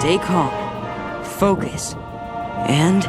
stay calm, focus, and...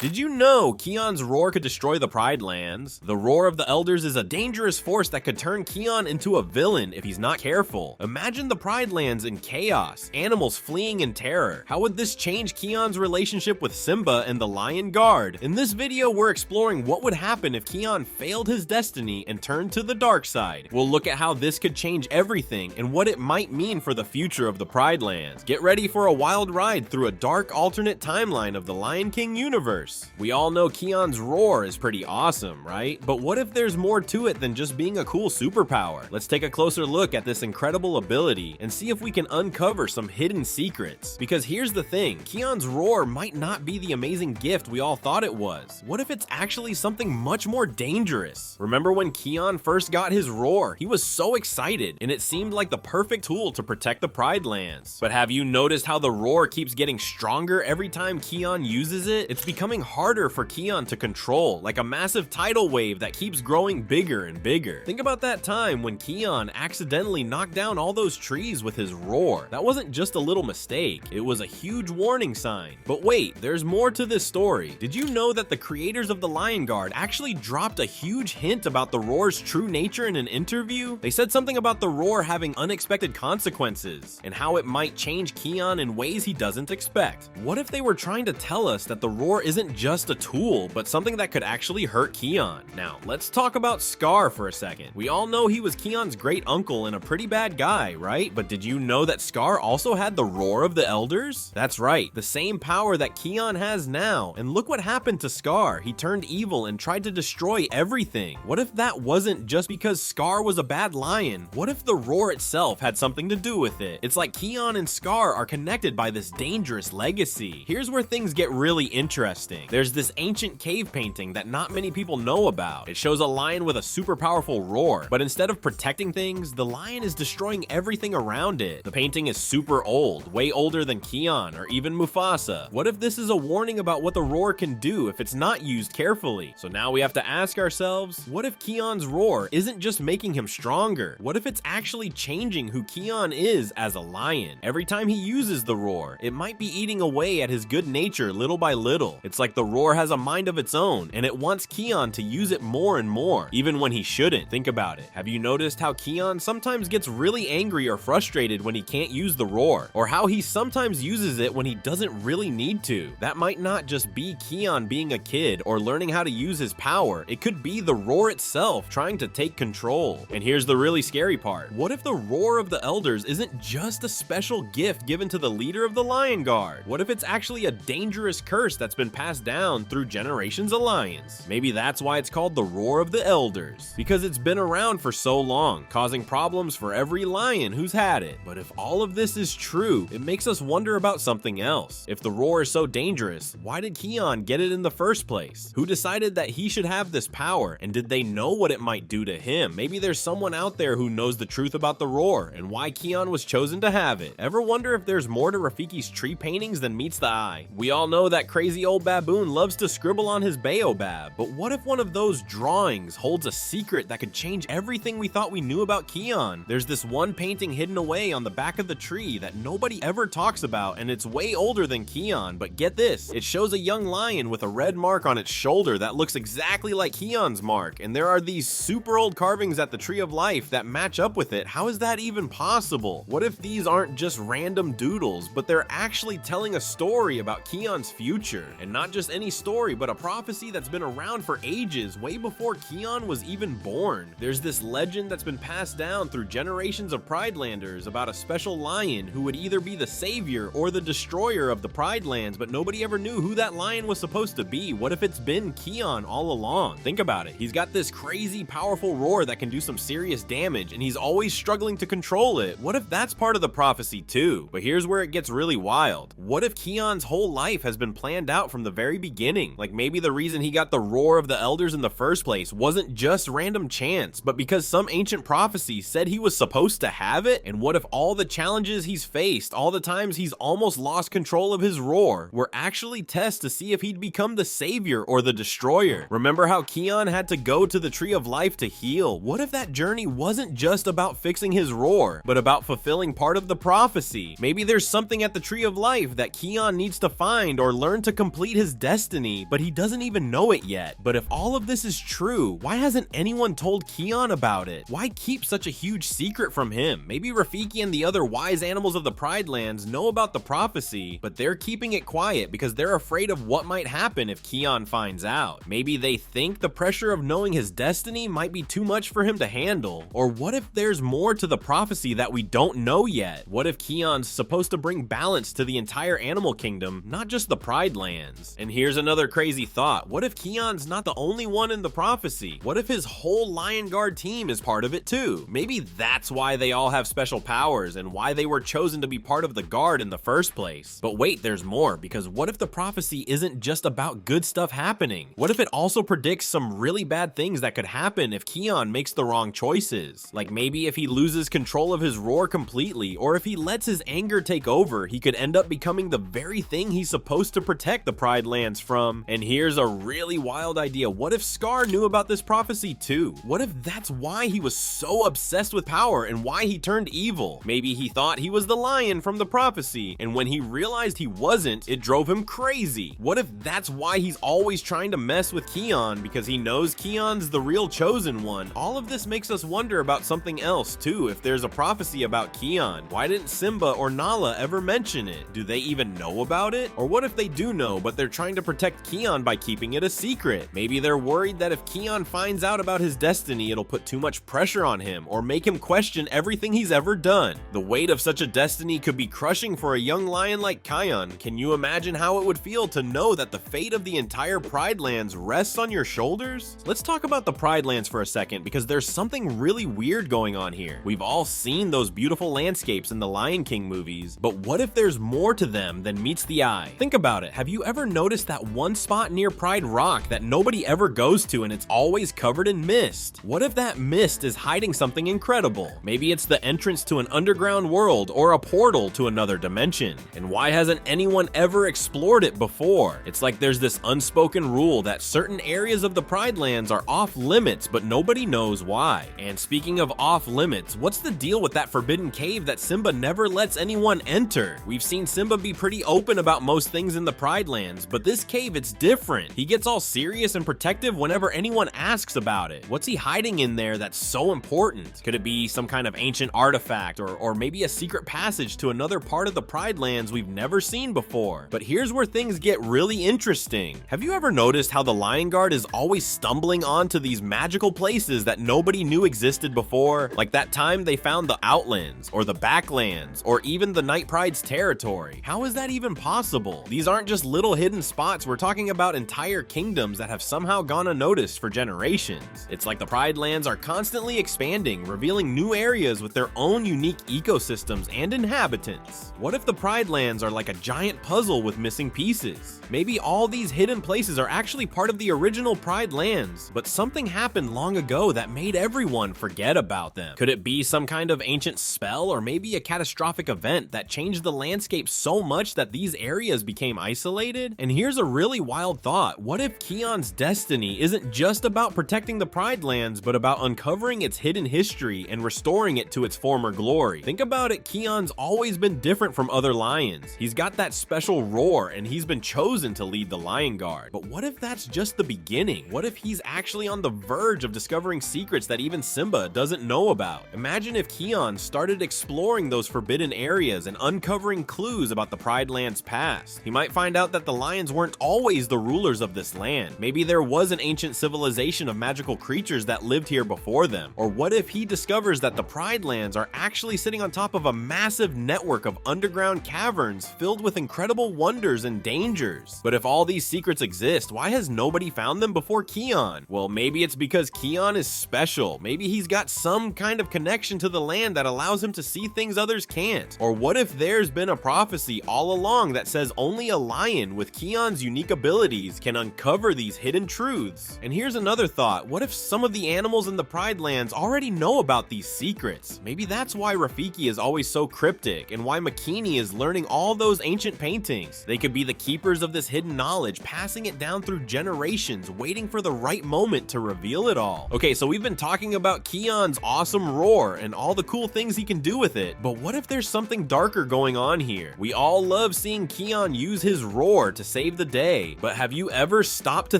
Did you know Kion's roar could destroy the Pride Lands? The roar of the Elders is a dangerous force that could turn Kion into a villain if he's not careful. Imagine the Pride Lands in chaos, animals fleeing in terror. How would this change Kion's relationship with Simba and the Lion Guard? In this video, we're exploring what would happen if Kion failed his destiny and turned to the dark side. We'll look at how this could change everything and what it might mean for the future of the Pride Lands. Get ready for a wild ride through a dark alternate timeline of the Lion King universe. We all know Kion's roar is pretty awesome, right? But what if there's more to it than just being a cool superpower? Let's take a closer look at this incredible ability and see if we can uncover some hidden secrets. Because here's the thing, Kion's roar might not be the amazing gift we all thought it was. What if it's actually something much more dangerous? Remember when Kion first got his roar? He was so excited, and it seemed like the perfect tool to protect the Pride Lands. But have you noticed how the roar keeps getting stronger every time Kion uses it? It's becoming harder for Kion to control, like a massive tidal wave that keeps growing bigger and bigger. Think about that time when Kion accidentally knocked down all those trees with his roar. That wasn't just a little mistake, it was a huge warning sign. But wait, there's more to this story. Did you know that the creators of the Lion Guard actually dropped a huge hint about the roar's true nature in an interview? They said something about the roar having unexpected consequences and how it might change Kion in ways he doesn't expect. What if they were trying to tell us that the roar isn't just a tool, but something that could actually hurt Kion? Now, let's talk about Scar for a second. We all know he was Kion's great uncle and a pretty bad guy, right? But did you know that Scar also had the roar of the Elders? That's right, the same power that Kion has now. And look what happened to Scar. He turned evil and tried to destroy everything. What if that wasn't just because Scar was a bad lion? What if the roar itself had something to do with it? It's like Kion and Scar are connected by this dangerous legacy. Here's where things get really interesting. There's this ancient cave painting that not many people know about. It shows a lion with a super powerful roar, but instead of protecting things, the lion is destroying everything around it. The painting is super old, way older than Kion or even Mufasa. What if this is a warning about what the roar can do if it's not used carefully? So now we have to ask ourselves, what if Kion's roar isn't just making him stronger? What if it's actually changing who Kion is as a lion? Every time he uses the roar, it might be eating away at his good nature little by little. It's like the roar has a mind of its own, and it wants Kion to use it more and more, even when he shouldn't. Think about it. Have you noticed how Kion sometimes gets really angry or frustrated when he can't use the roar? Or how he sometimes uses it when he doesn't really need to? That might not just be Kion being a kid or learning how to use his power. It could be the roar itself trying to take control. And here's the really scary part. What if the roar of the Elders isn't just a special gift given to the leader of the Lion Guard? What if it's actually a dangerous curse that's been passed down through generations of lions? Maybe that's why it's called the Roar of the Elders, because it's been around for so long, causing problems for every lion who's had it. But if all of this is true, it makes us wonder about something else. If the roar is so dangerous, why did Kion get it in the first place? Who decided that he should have this power, and did they know what it might do to him? Maybe there's someone out there who knows the truth about the roar and why Kion was chosen to have it. Ever wonder if there's more to Rafiki's tree paintings than meets the eye? We all know that crazy old baboon loves to scribble on his baobab, but what if one of those drawings holds a secret that could change everything we thought we knew about Kion? There's this one painting hidden away on the back of the tree that nobody ever talks about, and it's way older than Kion, but get this, it shows a young lion with a red mark on its shoulder that looks exactly like Kion's mark, and there are these super old carvings at the Tree of Life that match up with it. How is that even possible? What if these aren't just random doodles, but they're actually telling a story about Kion's future? And not just any story, but a prophecy that's been around for ages, way before Kion was even born. There's this legend that's been passed down through generations of Pridelanders about a special lion who would either be the savior or the destroyer of the Pride Lands, but nobody ever knew who that lion was supposed to be. What if it's been Kion all along? Think about it. He's got this crazy powerful roar that can do some serious damage, and he's always struggling to control it. What if that's part of the prophecy too? But here's where it gets really wild. What if Kion's whole life has been planned out from the very beginning. Like maybe the reason he got the roar of the elders in the first place wasn't just random chance, but because some ancient prophecy said he was supposed to have it. And what if all the challenges he's faced, all the times he's almost lost control of his roar, were actually tests to see if he'd become the savior or the destroyer? Remember how Kion had to go to the Tree of Life to heal? What if that journey wasn't just about fixing his roar, but about fulfilling part of the prophecy? Maybe there's something at the Tree of Life that Kion needs to find or learn to complete his destiny, but he doesn't even know it yet. But if all of this is true, why hasn't anyone told Kion about it? Why keep such a huge secret from him? Maybe Rafiki and the other wise animals of the Pride Lands know about the prophecy, but they're keeping it quiet because they're afraid of what might happen if Kion finds out. Maybe they think the pressure of knowing his destiny might be too much for him to handle. Or what if there's more to the prophecy that we don't know yet? What if Kion's supposed to bring balance to the entire animal kingdom, not just the Pride Lands? And here's another crazy thought. What if Kion's not the only one in the prophecy? What if his whole Lion Guard team is part of it too? Maybe that's why they all have special powers and why they were chosen to be part of the Guard in the first place. But wait, there's more, because what if the prophecy isn't just about good stuff happening? What if it also predicts some really bad things that could happen if Kion makes the wrong choices? Like maybe if he loses control of his roar completely, or if he lets his anger take over, he could end up becoming the very thing he's supposed to protect the Pride Lands from. And here's a really wild idea. What if Scar knew about this prophecy too? What if that's why he was so obsessed with power and why he turned evil? Maybe he thought he was the lion from the prophecy, and when he realized he wasn't, it drove him crazy. What if that's why he's always trying to mess with Kion, because he knows Kion's the real chosen one? All of this makes us wonder about something else too. If there's a prophecy about Kion, why didn't Simba or Nala ever mention it? Do they even know about it? Or what if they do know, but they're trying to protect Kion by keeping it a secret? Maybe they're worried that if Kion finds out about his destiny, it'll put too much pressure on him or make him question everything he's ever done. The weight of such a destiny could be crushing for a young lion like Kion. Can you imagine how it would feel to know that the fate of the entire Pride Lands rests on your shoulders? Let's talk about the Pride Lands for a second, because there's something really weird going on here. We've all seen those beautiful landscapes in the Lion King movies, but what if there's more to them than meets the eye? Think about it. Have you ever noticed that one spot near Pride Rock that nobody ever goes to and it's always covered in mist? What if that mist is hiding something incredible? Maybe it's the entrance to an underground world or a portal to another dimension. And why hasn't anyone ever explored it before? It's like there's this unspoken rule that certain areas of the Pride Lands are off limits, but nobody knows why. And speaking of off limits, what's the deal with that forbidden cave that Simba never lets anyone enter? We've seen Simba be pretty open about most things in the Pride Lands, but this cave, it's different. He gets all serious and protective whenever anyone asks about it. What's he hiding in there that's so important? Could it be some kind of ancient artifact, or maybe a secret passage to another part of the Pride Lands we've never seen before? But here's where things get really interesting. Have you ever noticed how the Lion Guard is always stumbling onto these magical places that nobody knew existed before? Like that time they found the Outlands, or the Backlands, or even the Night Pride's territory. How is that even possible? These aren't just little hidden spots. We're talking about entire kingdoms that have somehow gone unnoticed for generations. It's like the Pride Lands are constantly expanding, revealing new areas with their own unique ecosystems and inhabitants. What if the Pride Lands are like a giant puzzle with missing pieces? Maybe all these hidden places are actually part of the original Pride Lands, but something happened long ago that made everyone forget about them. Could it be some kind of ancient spell, or maybe a catastrophic event that changed the landscape so much that these areas became isolated? And here's a really wild thought. What if Kion's destiny isn't just about protecting the Pride Lands, but about uncovering its hidden history and restoring it to its former glory? Think about it, Kion's always been different from other lions. He's got that special roar, and he's been chosen to lead the Lion Guard. But what if that's just the beginning? What if he's actually on the verge of discovering secrets that even Simba doesn't know about? Imagine if Kion started exploring those forbidden areas and uncovering clues about the Pride Land's past. He might find out that the lions weren't always the rulers of this land. Maybe there was an ancient civilization of magical creatures that lived here before them. Or what if he discovers that the Pride Lands are actually sitting on top of a massive network of underground caverns filled with incredible wonders and dangers? But if all these secrets exist, why has nobody found them before Kion? Well, maybe it's because Kion is special. Maybe he's got some kind of connection to the land that allows him to see things others can't. Or what if there's been a prophecy all along that says only a lion with Kion Kion's unique abilities can uncover these hidden truths. And here's another thought, what if some of the animals in the Pride Lands already know about these secrets? Maybe that's why Rafiki is always so cryptic, and why Makini is learning all those ancient paintings. They could be the keepers of this hidden knowledge, passing it down through generations, waiting for the right moment to reveal it all. Okay, so we've been talking about Kion's awesome roar and all the cool things he can do with it, but what if there's something darker going on here? We all love seeing Kion use his roar to save the day, but have you ever stopped to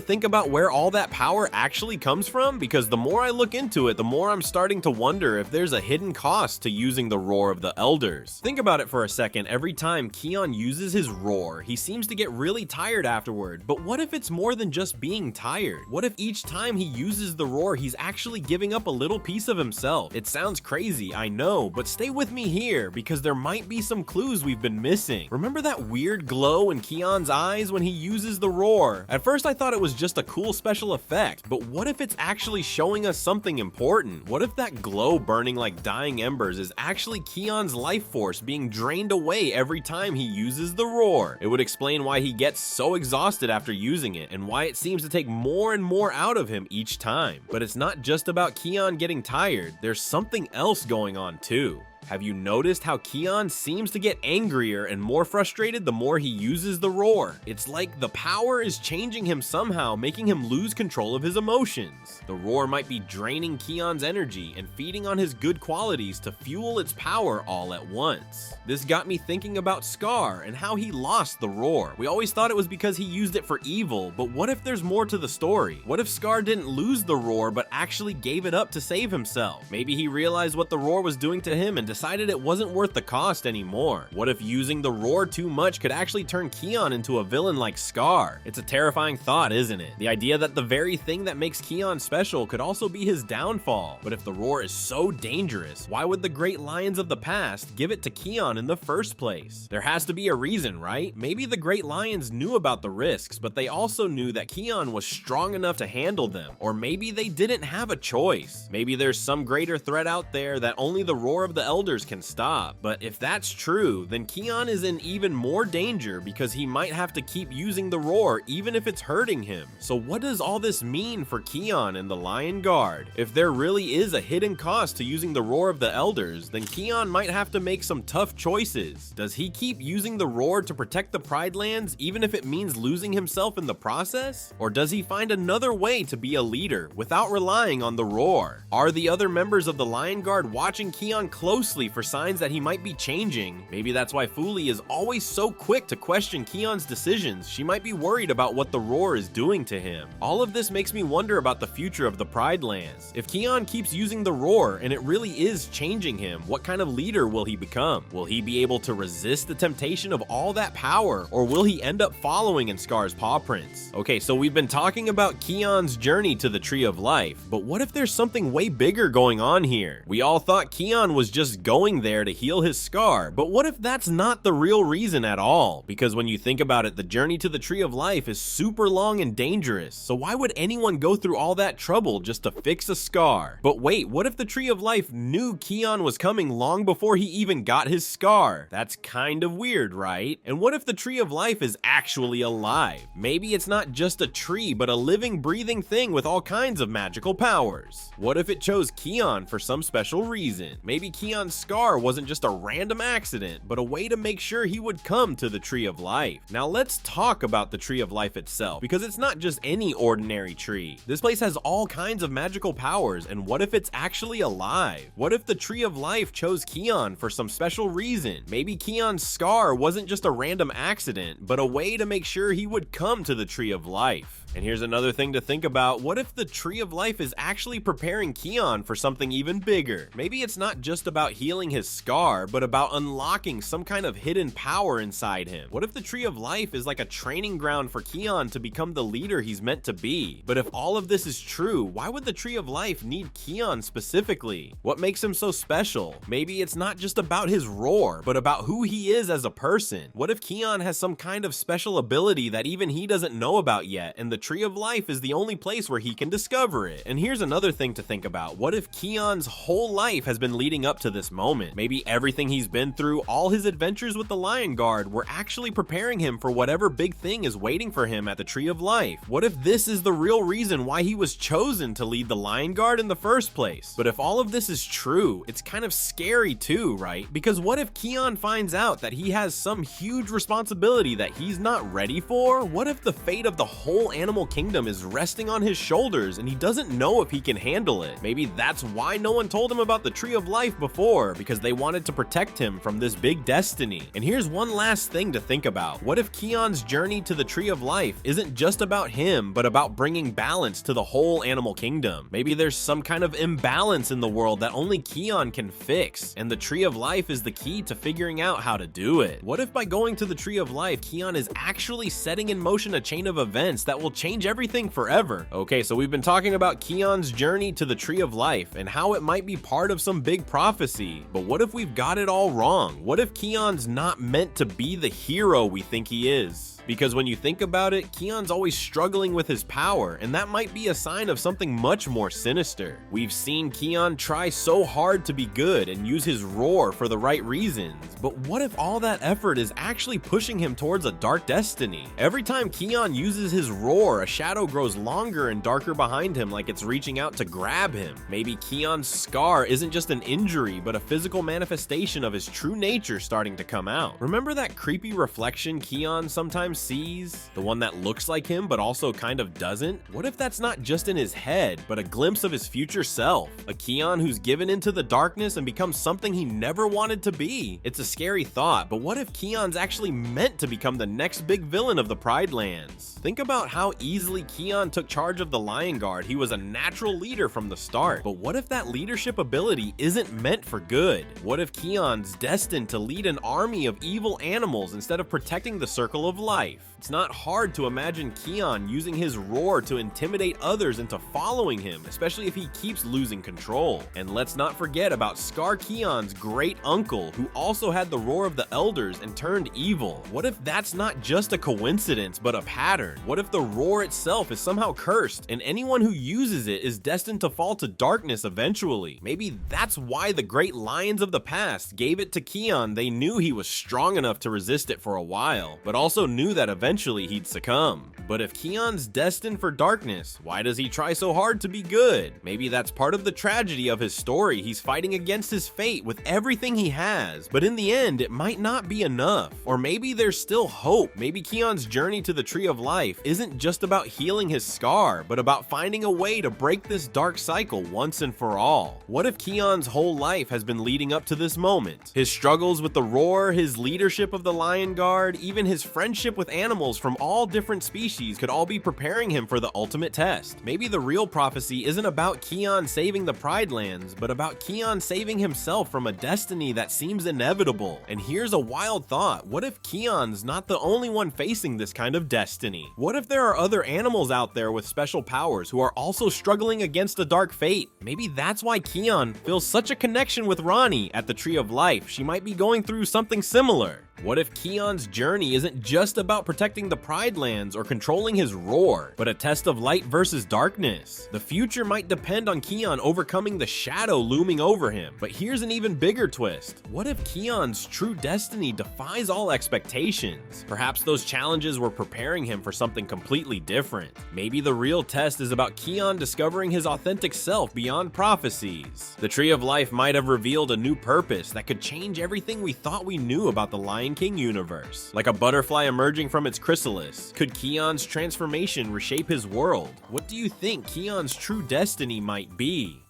think about where all that power actually comes from? Because the more I look into it, the more I'm starting to wonder if there's a hidden cost to using the roar of the elders. Think about it for a second. Every time Kion uses his roar, he seems to get really tired afterward, but what if it's more than just being tired? What if each time he uses the roar, he's actually giving up a little piece of himself? It sounds crazy, I know, but stay with me here, because there might be some clues we've been missing. Remember that weird glow in Kion's eyes when he uses the roar? At first I thought it was just a cool special effect, but what if it's actually showing us something important? What if that glow burning like dying embers is actually Kion's life force being drained away every time he uses the roar? It would explain why he gets so exhausted after using it, and why it seems to take more and more out of him each time. But it's not just about Kion getting tired, there's something else going on too. Have you noticed how Kion seems to get angrier and more frustrated the more he uses the roar? It's like the power is changing him somehow, making him lose control of his emotions. The roar might be draining Kion's energy and feeding on his good qualities to fuel its power all at once. This got me thinking about Scar and how he lost the roar. We always thought it was because he used it for evil, but what if there's more to the story? What if Scar didn't lose the roar but actually gave it up to save himself? Maybe he realized what the roar was doing to him and decided it wasn't worth the cost anymore. What if using the roar too much could actually turn Kion into a villain like Scar? It's a terrifying thought, isn't it? The idea that the very thing that makes Kion special could also be his downfall. But if the roar is so dangerous, why would the great lions of the past give it to Kion in the first place? There has to be a reason, right? Maybe the great lions knew about the risks, but they also knew that Kion was strong enough to handle them. Or maybe they didn't have a choice. Maybe there's some greater threat out there that only the roar of the elders can stop. But if that's true, then Kion is in even more danger, because he might have to keep using the roar even if it's hurting him. So what does all this mean for Kion and the Lion Guard? If there really is a hidden cost to using the roar of the elders, then Kion might have to make some tough choices. Does he keep using the roar to protect the Pride Lands even if it means losing himself in the process? Or does he find another way to be a leader without relying on the roar? Are the other members of the Lion Guard watching Kion closely for signs that he might be changing? Maybe that's why Fuli is always so quick to question Kion's decisions. She might be worried about what the roar is doing to him. All of this makes me wonder about the future of the Pride Lands. If Kion keeps using the roar and it really is changing him, what kind of leader will he become? Will he be able to resist the temptation of all that power, or will he end up following in Scar's paw prints? Okay, so we've been talking about Kion's journey to the Tree of Life, but what if there's something way bigger going on here? We all thought Kion was just going there to heal his scar, but what if that's not the real reason at all? Because when you think about it, the journey to the Tree of Life is super long and dangerous, so why would anyone go through all that trouble just to fix a scar? But wait, what if the Tree of Life knew Kion was coming long before he even got his scar? That's kind of weird, right? And what if the Tree of Life is actually alive? Maybe it's not just a tree, but a living, breathing thing with all kinds of magical powers. What if it chose Kion for some special reason? Maybe Kion's scar wasn't just a random accident, but a way to make sure he would come to the Tree of Life. Now let's talk about the Tree of Life itself, because it's not just any ordinary tree. This place has all kinds of magical powers, and what if it's actually alive? What if the Tree of Life chose Kion for some special reason? Maybe Kion's scar wasn't just a random accident, but a way to make sure he would come to the Tree of Life. And here's another thing to think about. What if the Tree of Life is actually preparing Kion for something even bigger? Maybe it's not just about healing his scar, but about unlocking some kind of hidden power inside him. What if the Tree of Life is like a training ground for Kion to become the leader he's meant to be? But if all of this is true, why would the Tree of Life need Kion specifically? What makes him so special? Maybe it's not just about his roar, but about who he is as a person. What if Kion has some kind of special ability that even he doesn't know about yet, and the Tree of Life is the only place where he can discover it. And here's another thing to think about. What if Kion's whole life has been leading up to this moment? Maybe everything he's been through, all his adventures with the Lion Guard, were actually preparing him for whatever big thing is waiting for him at the Tree of Life. What if this is the real reason why he was chosen to lead the Lion Guard in the first place? But if all of this is true, it's kind of scary too, right? Because what if Kion finds out that he has some huge responsibility that he's not ready for? What if the fate of the whole animal kingdom is resting on his shoulders and he doesn't know if he can handle it? Maybe that's why no one told him about the Tree of Life before, because they wanted to protect him from this big destiny. And here's one last thing to think about. What if Kion's journey to the Tree of Life isn't just about him, but about bringing balance to the whole animal kingdom? Maybe there's some kind of imbalance in the world that only Kion can fix, and the Tree of Life is the key to figuring out how to do it. What if by going to the Tree of Life, Kion is actually setting in motion a chain of events that will change everything forever? Okay, so we've been talking about Kion's journey to the Tree of Life and how it might be part of some big prophecy, but what if we've got it all wrong? What if Kion's not meant to be the hero we think he is? Because when you think about it, Kion's always struggling with his power, and that might be a sign of something much more sinister. We've seen Kion try so hard to be good and use his roar for the right reasons, but what if all that effort is actually pushing him towards a dark destiny? Every time Kion uses his roar, a shadow grows longer and darker behind him, like it's reaching out to grab him. Maybe Kion's scar isn't just an injury, but a physical manifestation of his true nature starting to come out. Remember that creepy reflection Kion sometimes sees? The one that looks like him but also kind of doesn't? What if that's not just in his head, but a glimpse of his future self? A Kion who's given into the darkness and become something he never wanted to be? It's a scary thought, but what if Kion's actually meant to become the next big villain of the Pride Lands? Think about how easily Kion took charge of the Lion Guard. He was a natural leader from the start, but what if that leadership ability isn't meant for good? What if Kion's destined to lead an army of evil animals instead of protecting the circle of life? It's not hard to imagine Kion using his roar to intimidate others into following him, especially if he keeps losing control. And let's not forget about Scar Kion's great uncle, who also had the roar of the elders and turned evil. What if that's not just a coincidence, but a pattern? What if the roar itself is somehow cursed, and anyone who uses it is destined to fall to darkness eventually? Maybe that's why the great lions of the past gave it to Kion. They knew he was strong enough to resist it for a while, but also knew that eventually he'd succumb. But if Kion's destined for darkness, why does he try so hard to be good? Maybe that's part of the tragedy of his story. He's fighting against his fate with everything he has, but in the end, it might not be enough. Or maybe there's still hope. Maybe Kion's journey to the Tree of Life isn't just about healing his scar, but about finding a way to break this dark cycle once and for all. What if Kion's whole life has been leading up to this moment? His struggles with the roar, his leadership of the Lion Guard, even his friendship with animals from all different species could all be preparing him for the ultimate test. Maybe the real prophecy isn't about Kion saving the Pride Lands, but about Kion saving himself from a destiny that seems inevitable. And here's a wild thought. What if Kion's not the only one facing this kind of destiny? What if there are other animals out there with special powers who are also struggling against a dark fate? Maybe that's why Kion feels such a connection with Ronnie at the Tree of Life. She might be going through something similar. What if Kion's journey isn't just about protecting the Pride Lands or controlling his roar, but a test of light versus darkness? The future might depend on Kion overcoming the shadow looming over him. But here's an even bigger twist. What if Kion's true destiny defies all expectations? Perhaps those challenges were preparing him for something completely different. Maybe the real test is about Kion discovering his authentic self beyond prophecies. The Tree of Life might have revealed a new purpose that could change everything we thought we knew about the Lion King universe. Like a butterfly emerging from its chrysalis, could Kion's transformation reshape his world? What do you think Kion's true destiny might be?